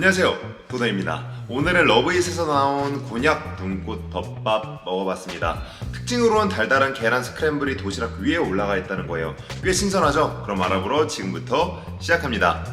안녕하세요, 도너입니다. 오늘은 러브잇에서 나온 곤약 눈꽃 덮밥 먹어봤습니다. 특징으로는 달달한 계란 스크램블이 도시락 위에 올라가 있다는 거예요. 꽤 신선하죠? 그럼 알아보러 지금부터 시작합니다.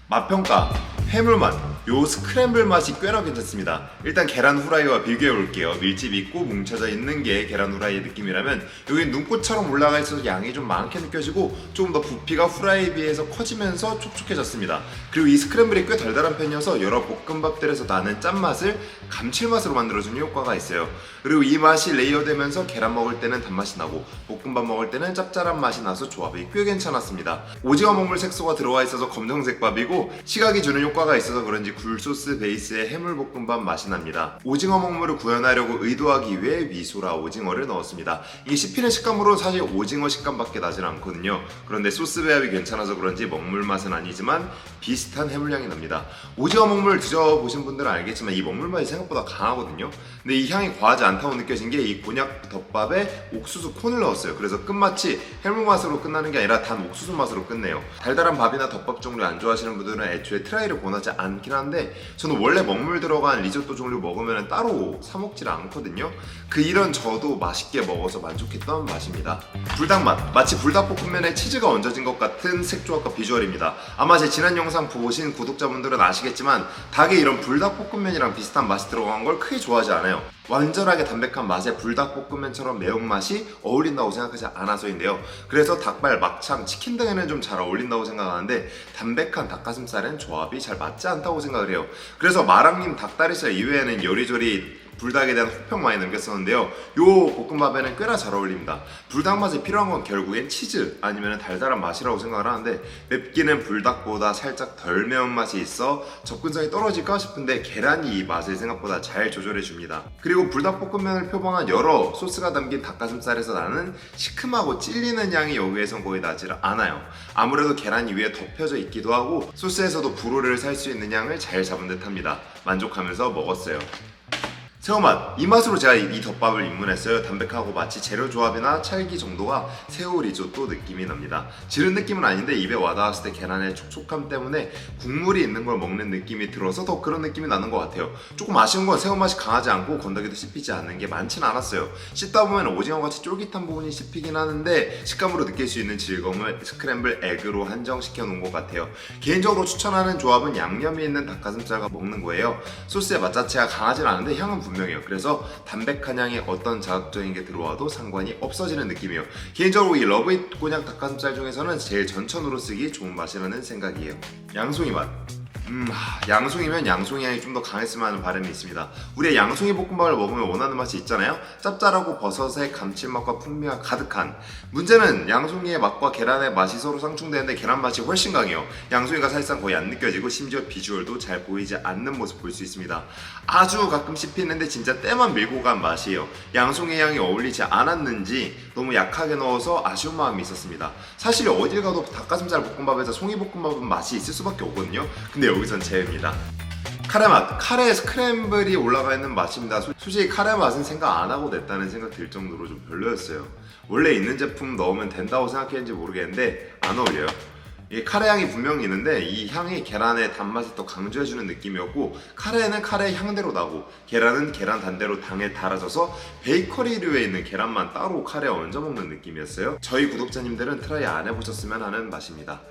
맛평가, 해물맛, 요 스크램블 맛이 꽤나 괜찮습니다. 일단 계란 후라이와 비교해 볼게요. 밀집 있고 뭉쳐져 있는 게 계란 후라이의 느낌이라면 여기 눈꽃처럼 올라가 있어서 양이 좀 많게 느껴지고 조금 더 부피가 후라이에 비해서 커지면서 촉촉해졌습니다. 그리고 이 스크램블이 꽤 달달한 편이어서 여러 볶음밥들에서 나는 짠맛을 감칠맛으로 만들어주는 효과가 있어요. 그리고 이 맛이 레이어되면서 계란 먹을 때는 단맛이 나고 볶음밥 먹을 때는 짭짤한 맛이 나서 조합이 꽤 괜찮았습니다. 오징어 먹물 색소가 들어와 있어서 검정색 밥이고 시각이 주는 효과가 있어서 그런지 굴소스 베이스의 해물볶음밥 맛이 납니다. 오징어 먹물을 구현하려고 의도하기 위해 미소라 오징어를 넣었습니다. 이게 씹히는 식감으로 사실 오징어 식감밖에 나질 않거든요. 그런데 소스 배합이 괜찮아서 그런지 먹물 맛은 아니지만 비슷한 해물향이 납니다. 오징어 먹물 드셔보신 분들은 알겠지만 이 먹물 맛이 생각보다 강하거든요. 근데 이 향이 과하지 않다고 느껴진 게 이 곤약 덮밥에 옥수수 콘을 넣었어요. 그래서 끝맛이 해물 맛으로 끝나는 게 아니라 단 옥수수 맛으로 끝내요. 달달한 밥이나 덮밥 종류 안 좋아하시는 분들은 애초에 트라이를 권하지 않긴 한데 저는 원래 먹물 들어간 리조또 종류 먹으면 따로 사 먹질 않거든요. 그 이런 저도 맛있게 먹어서 만족했던 맛입니다. 불닭맛, 마치 불닭볶음면에 치즈가 얹어진 것 같은 색조합과 비주얼입니다. 아마 제 지난 영상 보신 구독자분들은 아시겠지만 닭에 이런 불닭볶음면이랑 비슷한 맛이 들어간 걸 크게 좋아하지 않아요. 완전하게 담백한 맛에 불닭볶음면처럼 매운맛이 어울린다고 생각하지 않아서인데요. 그래서 닭발, 막창, 치킨 등에는 좀 잘 어울린다고 생각하는데 담백한 닭가슴살엔 조합이 잘 맞지 않다고 생각을 해요. 그래서 마랑님 닭다리살 이외에는 요리조리 불닭에 대한 호평 많이 남겼었는데요. 요 볶음밥에는 꽤나 잘 어울립니다. 불닭 맛에 필요한 건 결국엔 치즈 아니면 달달한 맛이라고 생각을 하는데 맵기는 불닭보다 살짝 덜 매운맛이 있어 접근성이 떨어질까 싶은데 계란이 이 맛을 생각보다 잘 조절해 줍니다. 그리고 불닭볶음면을 표방한 여러 소스가 담긴 닭가슴살에서 나는 시큼하고 찔리는 향이 여기에선 거의 나질 않아요. 아무래도 계란이 위에 덮여져 있기도 하고 소스에서도 불호를 살 수 있는 양을 잘 잡은 듯 합니다. 만족하면서 먹었어요. 새우맛, 이 맛으로 제가 이 덮밥을 입문했어요. 담백하고 마치 재료 조합이나 찰기 정도가 새우 리조또 느낌이 납니다. 지른 느낌은 아닌데 입에 와닿았을 때 계란의 촉촉함 때문에 국물이 있는 걸 먹는 느낌이 들어서 더 그런 느낌이 나는 것 같아요. 조금 아쉬운 건 새우 맛이 강하지 않고 건더기도 씹히지 않는 게 많진 않았어요. 씹다 보면 오징어같이 쫄깃한 부분이 씹히긴 하는데 식감으로 느낄 수 있는 즐거움을 스크램블 에그로 한정시켜 놓은 것 같아요. 개인적으로 추천하는 조합은 양념이 있는 닭가슴살과 먹는 거예요. 소스의 맛 자체가 강하진 않은데 향은 분명해요. 그래서 담백한 향에 어떤 자극적인 게 들어와도 상관이 없어지는 느낌이에요. 개인적으로 이 러브잇 곤약 닭가슴살 중에서는 제일 전천후로 쓰기 좋은 맛이라는 생각이에요. 양송이 맛, 양송이면 양송이 향이 좀 더 강했으면 하는 바람이 있습니다. 우리의 양송이 볶음밥을 먹으면 원하는 맛이 있잖아요. 짭짤하고 버섯의 감칠맛과 풍미가 가득한. 문제는 양송이의 맛과 계란의 맛이 서로 상충되는데 계란 맛이 훨씬 강해요. 양송이가 사실상 거의 안 느껴지고 심지어 비주얼도 잘 보이지 않는 모습 볼 수 있습니다. 아주 가끔 씹히는데 진짜 때만 밀고 간 맛이에요. 양송이 향이 어울리지 않았는지 너무 약하게 넣어서 아쉬운 마음이 있었습니다. 사실 어딜 가도 닭가슴살 볶음밥에서 송이 볶음밥은 맛이 있을 수밖에 없거든요. 근데 여기선 제외입니다. 카레 맛, 카레 스크램블이 올라가 있는 맛입니다. 솔직히 카레 맛은 생각 안 하고 냈다는 생각 들 정도로 좀 별로였어요. 원래 있는 제품 넣으면 된다고 생각했는지 모르겠는데 안 어울려요. 이 카레 향이 분명히 있는데 이 향이 계란의 단맛을 더 강조해주는 느낌이었고 카레는 카레의 향대로 나고 계란은 계란 단대로 당에 달아져서 베이커리류에 있는 계란만 따로 카레에 얹어 먹는 느낌이었어요. 저희 구독자님들은 트라이 안 해보셨으면 하는 맛입니다.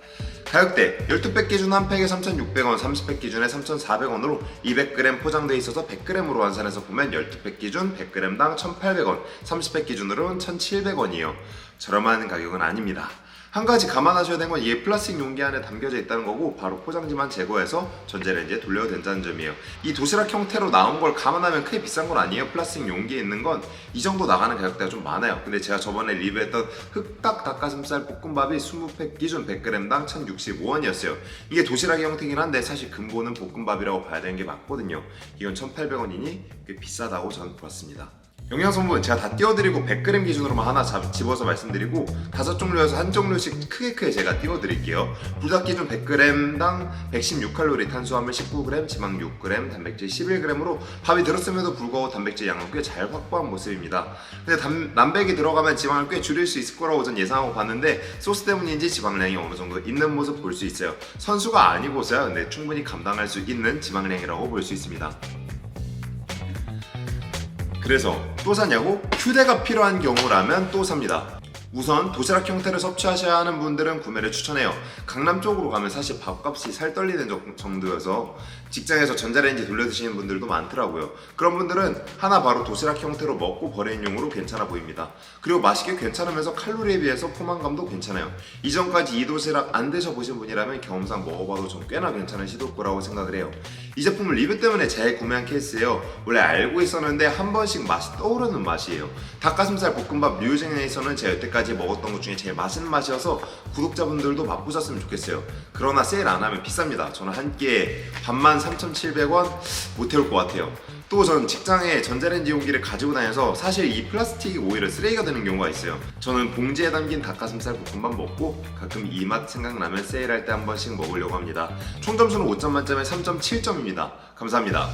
가격대 12팩 기준 한 팩에 3,600원, 30팩 기준에 3,400원으로 200g 포장되어 있어서 100g으로 환산해서 보면 12팩 기준 100g당 1,800원, 30팩 기준으로는 1,700원이에요. 저렴한 가격은 아닙니다. 한 가지 감안하셔야 되는 건 이게 플라스틱 용기 안에 담겨져 있다는 거고 바로 포장지만 제거해서 전자레인지에 돌려도 된다는 점이에요. 이 도시락 형태로 나온 걸 감안하면 크게 비싼 건 아니에요. 플라스틱 용기에 있는 건 이 정도 나가는 가격대가 좀 많아요. 근데 제가 저번에 리뷰했던 흑닭 닭가슴살 볶음밥이 20팩 기준 100g당 1,065원이었어요. 이게 도시락의 형태긴 한데 사실 근본은 볶음밥이라고 봐야 되는 게 맞거든요. 이건 1,800원이니 꽤 비싸다고 저는 보았습니다. 영양성분 제가 다 띄워드리고 100g 기준으로만 하나 집어서 말씀드리고 5종류여서 한 종류씩 크게 제가 띄워드릴게요. 불닭 기준 100g당 116칼로리, 탄수화물 19g, 지방 6g, 단백질 11g으로 밥이 들었음에도 불구하고 단백질 양은 꽤 잘 확보한 모습입니다. 근데 남백이 들어가면 지방을 꽤 줄일 수 있을 거라고 전 예상하고 봤는데 소스 때문인지 지방량이 어느 정도 있는 모습 볼 수 있어요. 선수가 아니고서야 근데 충분히 감당할 수 있는 지방량이라고 볼 수 있습니다. 그래서 또 사냐고? 휴대가 필요한 경우라면 또 삽니다. 우선 도시락 형태를 섭취하셔야 하는 분들은 구매를 추천해요. 강남 쪽으로 가면 사실 밥값이 살 떨리는 정도여서 직장에서 전자레인지 돌려 드시는 분들도 많더라고요. 그런 분들은 하나 바로 도시락 형태로 먹고 버리는 용으로 괜찮아 보입니다. 그리고 맛있게 괜찮으면서 칼로리에 비해서 포만감도 괜찮아요. 이전까지 이 도시락 안 드셔보신 분이라면 경험상 먹어봐도 좀 꽤나 괜찮은 시도일 거라고 생각을 해요. 이 제품을 리뷰 때문에 재구매한 케이스예요. 원래 알고 있었는데 한 번씩 맛이 떠오르는 맛이에요. 닭가슴살 볶음밥 류쟁에서는 제가 여태까지 먹었던 것 중에 제일 맛있는 맛이어서 구독자분들도 맛보셨으면 좋겠어요. 그러나 세일 안 하면 비쌉니다. 저는 한 끼에 23,700원 못 태울 것 같아요. 또 전 직장에 전자레인지 용기를 가지고 다녀서 사실 이 플라스틱이 오히려 쓰레기가 되는 경우가 있어요. 저는 봉지에 담긴 닭가슴살 볶음밥 먹고 가끔 이 맛 생각나면 세일할 때 한 번씩 먹으려고 합니다. 총 점수는 5점 만점에 3.7점입니다. 감사합니다.